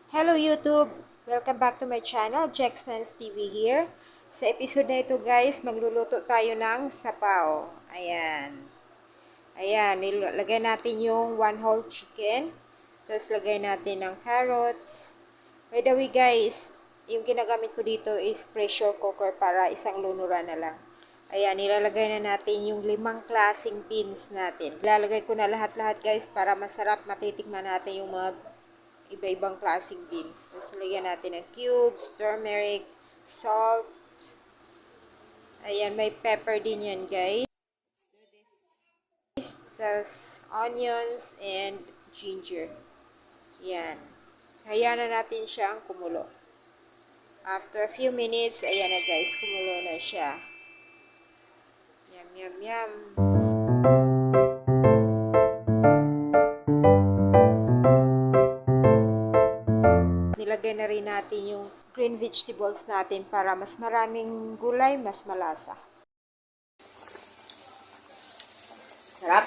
Hello YouTube! Welcome back to my channel, Jackson's TV here. Sa episode na ito guys, magluluto tayo ng sapaw. Ayan. Ayan, nilagay natin yung one whole chicken. Tapos lagay natin ng carrots. By the way guys, yung ginagamit ko dito is pressure cooker para isang lunuran na lang. Ayan, nilalagay na natin yung 5 klaseng beans natin. Ilalagay ko na lahat-lahat guys para masarap matitikman natin yung mga iba-ibang klaseng beans. Tapos lagyan natin ng cubes, turmeric, salt. Ayan, may pepper din yan guys. Tapos onions and ginger. Yan. Hayaan na natin siyang kumulo. After a few minutes, ayan na guys, kumulo na siya. Yum, yum, yum. Nilagay na rin natin yung green vegetables natin para mas maraming gulay, mas malasa. Sarap.